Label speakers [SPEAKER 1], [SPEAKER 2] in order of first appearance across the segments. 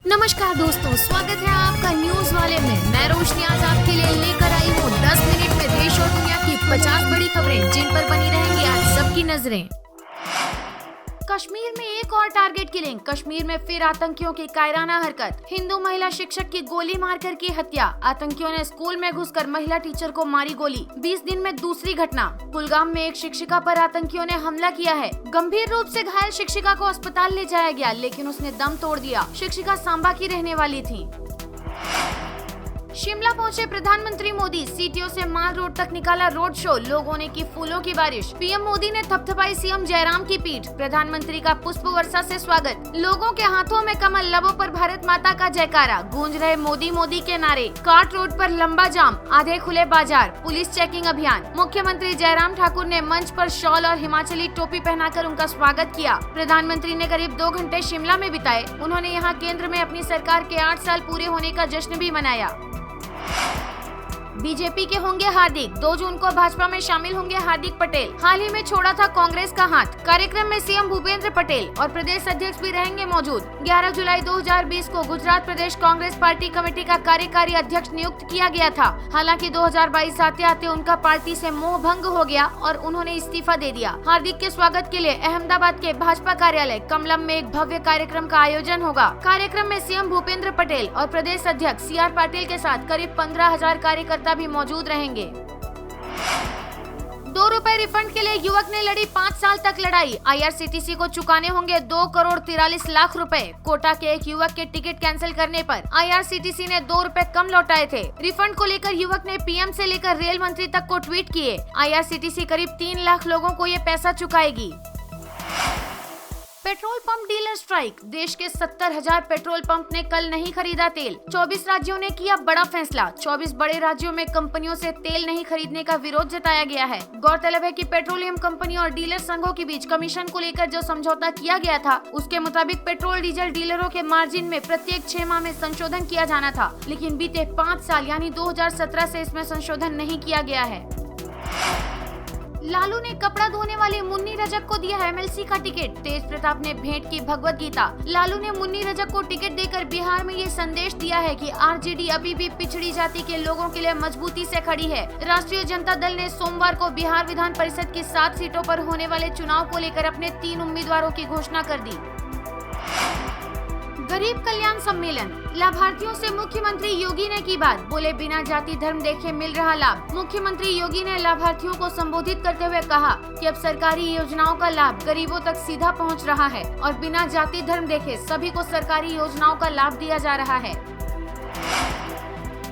[SPEAKER 1] नमस्कार दोस्तों, स्वागत है आपका न्यूज वाले में। मैं रोशनी आज आपके लिए लेकर आई हूँ 10 मिनट में देश और दुनिया की 50 बड़ी खबरें जिन पर बनी रहेंगी आज सबकी नजरें। कश्मीर में एक और टारगेट किलिंग, कश्मीर में फिर आतंकियों की कायराना हरकत। हिंदू महिला शिक्षक की गोली मारकर की हत्या। आतंकियों ने स्कूल में घुसकर महिला टीचर को मारी गोली। 20 दिन में दूसरी घटना। कुलगाम में एक शिक्षिका पर आतंकियों ने हमला किया है। गंभीर रूप से घायल शिक्षिका को अस्पताल ले जाया गया, लेकिन उसने दम तोड़ दिया। शिक्षिका सांबा की रहने वाली थी। शिमला पहुंचे प्रधानमंत्री मोदी, सीटीओ से माल रोड तक निकाला रोड शो। लोगों ने की फूलों की बारिश। पीएम मोदी ने थपथपाई सीएम जयराम की पीठ। प्रधानमंत्री का पुष्प वर्षा से स्वागत। लोगों के हाथों में कमल, लबों पर भारत माता का जयकारा। गूंज रहे मोदी मोदी के नारे। कार्ट रोड पर लंबा जाम, आधे खुले बाजार, पुलिस चेकिंग अभियान। मुख्यमंत्री जयराम ठाकुर ने मंच पर शॉल और हिमाचली टोपी पहनाकर उनका स्वागत किया। प्रधानमंत्री ने करीब 2 घंटे शिमला में बिताए। उन्होंने यहाँ केंद्र में अपनी सरकार के 8 साल पूरे होने का जश्न भी मनाया। बीजेपी के होंगे हार्दिक, 2 जून को भाजपा में शामिल होंगे हार्दिक पटेल। हाल ही में छोड़ा था कांग्रेस का हाथ। कार्यक्रम में सीएम भूपेंद्र पटेल और प्रदेश अध्यक्ष भी रहेंगे मौजूद। 11 जुलाई 2020 को गुजरात प्रदेश कांग्रेस पार्टी कमेटी का कार्यकारी अध्यक्ष नियुक्त किया गया था। हालांकि 2022 आते आते उनका पार्टी से मोह भंग हो गया और उन्होंने इस्तीफा दे दिया। हार्दिक के स्वागत के लिए अहमदाबाद के भाजपा कार्यालय कमलम में एक भव्य कार्यक्रम का आयोजन होगा। कार्यक्रम में सीएम भूपेंद्र पटेल और प्रदेश अध्यक्ष CR पाटिल के साथ करीब 15,000 कार्यकर्ता भी मौजूद रहेंगे। 2 रुपए रिफंड के लिए युवक ने लड़ी 5 साल तक लड़ाई। IRCTC को चुकाने होंगे 2 करोड़ 43 लाख रुपए। कोटा के एक युवक के टिकट कैंसिल करने पर IRCTC ने 2 रुपए कम लौटाए थे। रिफंड को लेकर युवक ने PM से लेकर रेल मंत्री तक को ट्वीट किए। IRCTC करीब 3 लाख लोगों को ये पैसा चुकाएगी। Petrol pump dealer strike. देश के 70,000 पेट्रोल पंप ने कल नहीं खरीदा तेल। 24 राज्यों ने किया बड़ा फैसला। 24 बड़े राज्यों में कंपनियों से तेल नहीं खरीदने का विरोध जताया गया है। गौरतलब है कि पेट्रोलियम कंपनी और डीलर संघों के बीच कमीशन को लेकर जो समझौता किया गया था, उसके मुताबिक पेट्रोल डीजल डीलरों के मार्जिन में प्रत्येक 6 माह में संशोधन किया जाना था, लेकिन बीते 5 साल यानी 2017 से इसमें संशोधन नहीं किया गया है। लालू ने कपड़ा धोने वाले मुन्नी रजक को दिया MLC का टिकट। तेज प्रताप ने भेंट की भगवत गीता। लालू ने मुन्नी रजक को टिकट देकर बिहार में ये संदेश दिया है कि RJD अभी भी पिछड़ी जाति के लोगों के लिए मजबूती से खड़ी है। राष्ट्रीय जनता दल ने सोमवार को बिहार विधान परिषद की 7 सीटों पर होने वाले चुनाव को लेकर अपने 3 उम्मीदवारों की घोषणा कर दी। गरीब कल्याण सम्मेलन। लाभार्थियों से मुख्यमंत्री योगी ने की बात। बोले बिना जाति धर्म देखे मिल रहा लाभ। मुख्यमंत्री योगी ने लाभार्थियों को संबोधित करते हुए कहा कि अब सरकारी योजनाओं का लाभ गरीबों तक सीधा पहुंच रहा है और बिना जाति धर्म देखे सभी को सरकारी योजनाओं का लाभ दिया जा रहा है।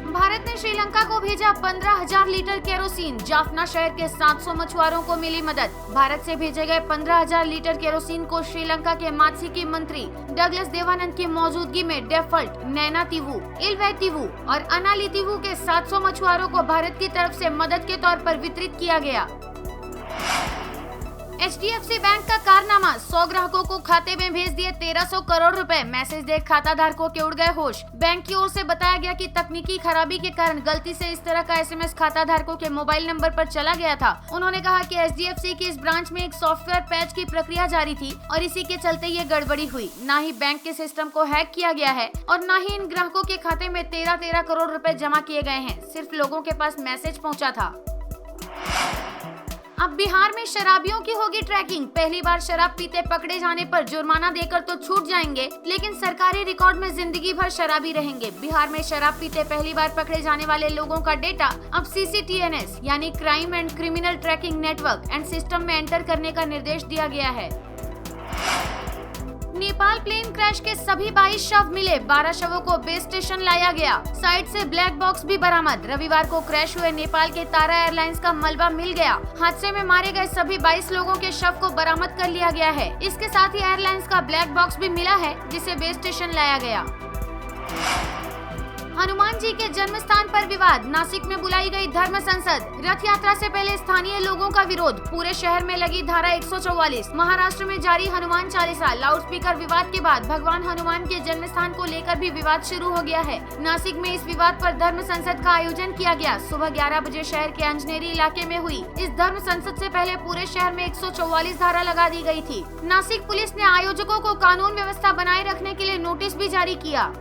[SPEAKER 1] भारत ने श्रीलंका को भेजा 15,000 लीटर केरोसिन। जाफना शहर के 700 मछुआरों को मिली मदद। भारत से भेजे गए 15,000 लीटर केरोसिन को श्रीलंका के मात्स्यिकी मंत्री डगलस देवानंद की मौजूदगी में डेफल्ट, नैना तीवू, इलवै तीवू और अनाली तीवू के 700 मछुआरों को भारत की तरफ से मदद के तौर पर वितरित किया गया। HDFC बैंक का कारनामा। 100 ग्राहकों को खाते में भेज दिए 1300 करोड़ रुपए। मैसेज देख खाता धारकों के उड़ गए होश। बैंक की ओर से बताया गया कि तकनीकी खराबी के कारण गलती से इस तरह का SMS खाता धारकों के मोबाइल नंबर पर चला गया था। उन्होंने कहा कि HDFC की इस ब्रांच में एक सॉफ्टवेयर पैच की प्रक्रिया जारी थी और इसी के चलते ये गड़बड़ी हुई। न ही बैंक के सिस्टम को हैक किया गया है और न ही इन ग्राहकों के खाते में 13 करोड़ रुपए जमा किए गए हैं। सिर्फ लोगों के पास मैसेज पहुँचा था। अब बिहार में शराबियों की होगी ट्रैकिंग। पहली बार शराब पीते पकड़े जाने पर जुर्माना देकर तो छूट जाएंगे, लेकिन सरकारी रिकॉर्ड में जिंदगी भर शराबी रहेंगे। बिहार में शराब पीते पहली बार पकड़े जाने वाले लोगों का डेटा अब CCTNS यानी crime and criminal tracking network and system में एंटर करने का निर्देश दिया गया है। नेपाल प्लेन क्रैश के सभी 22 शव मिले। 12 शवों को बेस स्टेशन लाया गया। साइड से ब्लैक बॉक्स भी बरामद। रविवार को क्रैश हुए नेपाल के तारा एयरलाइंस का मलबा मिल गया। हादसे में मारे गए सभी 22 लोगों के शव को बरामद कर लिया गया है। इसके साथ ही एयरलाइंस का ब्लैक बॉक्स भी मिला है, जिसे बेस स्टेशन लाया गया। हनुमान जी के जन्म स्थान पर विवाद। नासिक में बुलाई गई धर्म संसद। रथ यात्रा से पहले स्थानीय लोगों का विरोध। पूरे शहर में लगी धारा 144। महाराष्ट्र में जारी हनुमान चालीसा। लाउडस्पीकर विवाद के बाद भगवान हनुमान के जन्म स्थान को लेकर भी विवाद शुरू हो गया है। नासिक में इस विवाद पर धर्म संसद का आयोजन किया गया। सुबह 11 बजे शहर के अंजनेरी इलाके में हुई इस धर्म संसद से पहले पूरे शहर में 144 धारा लगा दी गई थी। नासिक पुलिस ने आयोजकों को कानून व्यवस्था बनाए रखने के लिए नोटिस भी जारी किया।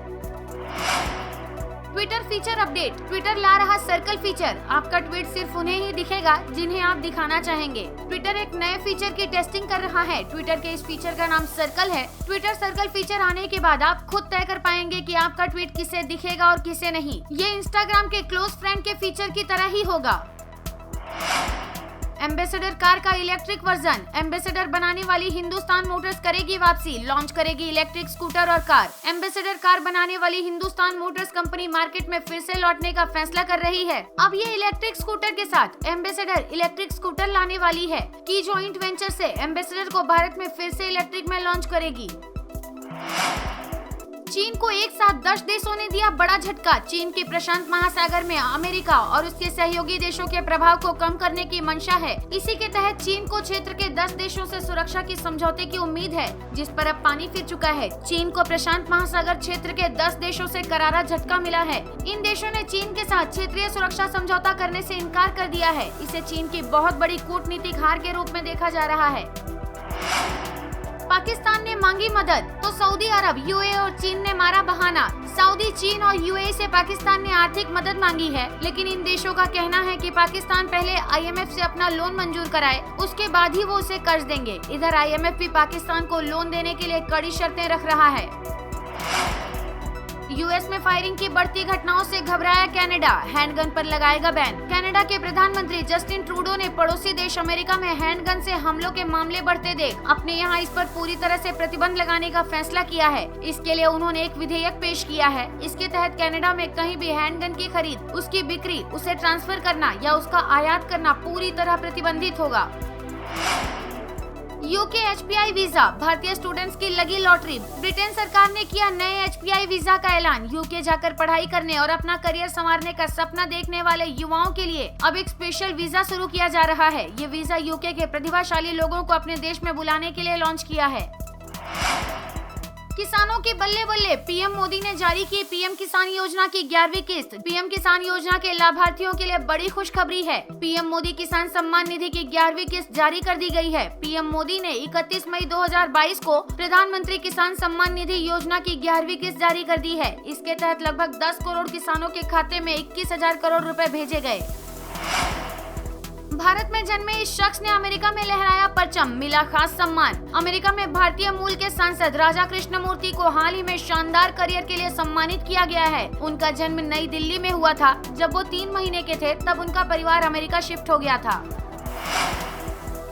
[SPEAKER 1] Twitter feature update. ट्विटर ला रहा सर्कल फीचर। आपका ट्वीट सिर्फ उन्हें ही दिखेगा जिन्हें आप दिखाना चाहेंगे। ट्विटर एक नए फीचर की टेस्टिंग कर रहा है। ट्विटर के इस फीचर का नाम सर्कल है। ट्विटर सर्कल फीचर आने के बाद आप खुद तय कर पाएंगे कि आपका ट्वीट किसे दिखेगा और किसे नहीं। ये इंस्टाग्राम के क्लोज फ्रेंड के फीचर की तरह ही होगा। एम्बेसडर कार का इलेक्ट्रिक वर्जन। एम्बेसडर बनाने वाली हिंदुस्तान मोटर्स करेगी वापसी। लॉन्च करेगी इलेक्ट्रिक स्कूटर और कार। एम्बेसडर कार बनाने वाली हिंदुस्तान मोटर्स कंपनी मार्केट में फिर से लौटने का फैसला कर रही है। अब ये इलेक्ट्रिक स्कूटर के साथ एम्बेसडर इलेक्ट्रिक स्कूटर लाने वाली है। की जॉइंट वेंचर से एम्बेसडर को भारत में फिर से इलेक्ट्रिक में लॉन्च करेगी। चीन को एक साथ 10 देशों ने दिया बड़ा झटका। चीन की प्रशांत महासागर में अमेरिका और उसके सहयोगी देशों के प्रभाव को कम करने की मंशा है। इसी के तहत चीन को क्षेत्र के 10 देशों से सुरक्षा की समझौते की उम्मीद है, जिस पर अब पानी फिर चुका है। चीन को प्रशांत महासागर क्षेत्र के 10 देशों से करारा झटका मिला है। इन देशों ने चीन के साथ क्षेत्रीय सुरक्षा समझौता करने से इनकार कर दिया है। इसे चीन की बहुत बड़ी कूटनीतिक हार के रूप में देखा जा रहा है। पाकिस्तान ने मांगी मदद तो सऊदी अरब, यूएई और चीन ने मारा बहाना। सऊदी, चीन और यूएई से पाकिस्तान ने आर्थिक मदद मांगी है, लेकिन इन देशों का कहना है कि पाकिस्तान पहले आईएमएफ से अपना लोन मंजूर कराए, उसके बाद ही वो उसे कर्ज देंगे। इधर आईएमएफ भी पाकिस्तान को लोन देने के लिए कड़ी शर्तें रख रहा है। यूएस में फायरिंग की बढ़ती घटनाओं से घबराया कनाडा। हैंडगन पर लगाएगा बैन। कनाडा के प्रधानमंत्री जस्टिन ट्रूडो ने पड़ोसी देश अमेरिका में हैंडगन से हमलों के मामले बढ़ते देख अपने यहाँ इस पर पूरी तरह से प्रतिबंध लगाने का फैसला किया है। इसके लिए उन्होंने एक विधेयक पेश किया है। इसके तहत कनाडा में कहीं भी हैंडगन की खरीद, उसकी बिक्री, उसे ट्रांसफर करना या उसका आयात करना पूरी तरह प्रतिबंधित होगा। UK एचपीआई visa. भारतीय स्टूडेंट्स की लगी लॉटरी। ब्रिटेन सरकार ने किया नए एचपीआई वीजा का ऐलान। यूके जाकर पढ़ाई करने और अपना करियर संवारने का सपना देखने वाले युवाओं के लिए अब एक स्पेशल वीजा शुरू किया जा रहा है। ये वीजा यूके के प्रतिभाशाली लोगों को अपने देश में बुलाने के लिए लॉन्च किया है। किसानों की बल्ले बल्ले। पीएम मोदी ने जारी की पीएम किसान योजना की 11वीं किस्त। पीएम किसान योजना के लाभार्थियों के लिए बड़ी खुशखबरी है। पीएम मोदी किसान सम्मान निधि की 11वीं किस्त जारी कर दी गई है। पीएम मोदी ने 31 मई 2022 को प्रधानमंत्री किसान सम्मान निधि योजना की 11वीं किस्त जारी कर दी है। इसके तहत लगभग 10 करोड़ किसानों के खाते में 21,000 करोड़ रुपए भेजे गए। भारत में जन्मे इस शख्स ने अमेरिका में लहराया परचम, मिला खास सम्मान। अमेरिका में भारतीय मूल के सांसद राजा कृष्णमूर्ति को हाल ही में शानदार करियर के लिए सम्मानित किया गया है। उनका जन्म नई दिल्ली में हुआ था। जब वो 3 महीने के थे तब उनका परिवार अमेरिका शिफ्ट हो गया था।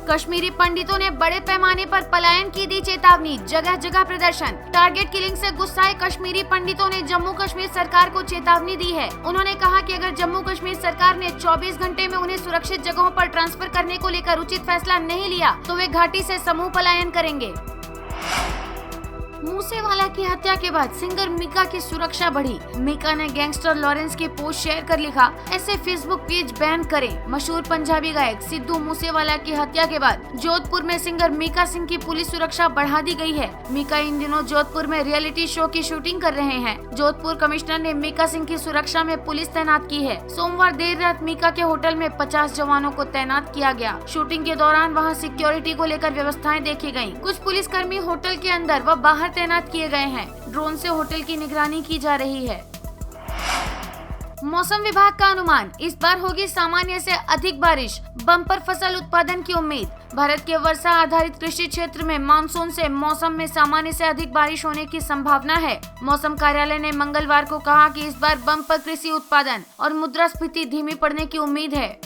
[SPEAKER 1] कश्मीरी पंडितों ने बड़े पैमाने पर पलायन की दी चेतावनी। जगह जगह प्रदर्शन। टारगेट किलिंग से गुस्साए कश्मीरी पंडितों ने जम्मू कश्मीर सरकार को चेतावनी दी है। उन्होंने कहा कि अगर जम्मू कश्मीर सरकार ने 24 घंटे में उन्हें सुरक्षित जगहों पर ट्रांसफर करने को लेकर उचित फैसला नहीं लिया तो वे घाटी से समूह पलायन करेंगे। मूसेवाला की हत्या के बाद सिंगर मीका की सुरक्षा बढ़ी। मीका ने गैंगस्टर लॉरेंस की पोस्ट शेयर कर लिखा, ऐसे फेसबुक पेज बैन करें। मशहूर पंजाबी गायक सिद्धू मूसेवाला की हत्या के बाद जोधपुर में सिंगर मीका सिंह की पुलिस सुरक्षा बढ़ा दी गई है। मीका इन दिनों जोधपुर में रियलिटी शो की शूटिंग कर रहे हैं। जोधपुर कमिश्नर ने मीका सिंह की सुरक्षा में पुलिस तैनात की है। सोमवार देर रात मीका के होटल में 50 जवानों को तैनात किया गया। शूटिंग के दौरान वहाँ सिक्योरिटी को लेकर व्यवस्थाएं देखी गयी। कुछ पुलिसकर्मी होटल के अंदर व बाहर तैनात किए गए हैं। ड्रोन से होटल की निगरानी की जा रही है। मौसम विभाग का अनुमान, इस बार होगी सामान्य से अधिक बारिश। बम्पर फसल उत्पादन की उम्मीद। भारत के वर्षा आधारित कृषि क्षेत्र में मानसून से मौसम में सामान्य से अधिक बारिश होने की संभावना है। मौसम कार्यालय ने मंगलवार को कहा कि इस बार बम्पर कृषि उत्पादन और मुद्रास्फीति धीमी पड़ने की उम्मीद है।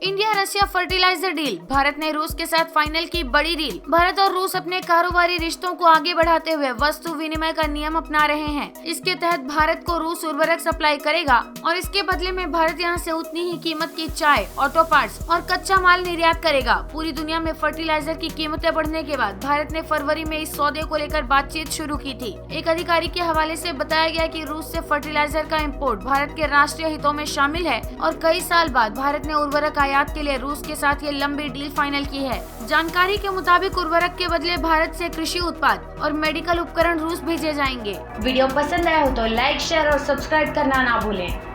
[SPEAKER 1] India Russia fertiliser deal. Bharat ने रूस के साथ फाइनल की बड़ी डील। भारत और रूस अपने कारोबारी रिश्तों को आगे बढ़ाते हुए वस्तु विनिमय का नियम अपना रहे हैं। इसके तहत भारत को रूस उर्वरक सप्लाई करेगा और इसके बदले में भारत यहां से उतनी ही कीमत की चाय, ऑटो पार्ट्स और कच्चा माल निर्यात करेगा। पूरी दुनिया में फर्टिलाइजर की कीमतें बढ़ने के बाद भारत ने फरवरी में इस सौदे को लेकर बातचीत शुरू की थी। एक अधिकारी के हवाले से बताया गया कि रूस से फर्टिलाइजर का इम्पोर्ट भारत के राष्ट्रीय हितों में शामिल है और कई साल बाद भारत ने उर्वरक आयात के लिए रूस के साथ ये लंबी डील फाइनल की है। जानकारी के मुताबिक उर्वरक के बदले भारत से कृषि उत्पाद और मेडिकल उपकरण रूस भेजे जाएंगे।
[SPEAKER 2] वीडियो पसंद आया हो तो लाइक, शेयर और सब्सक्राइब करना ना भूलें।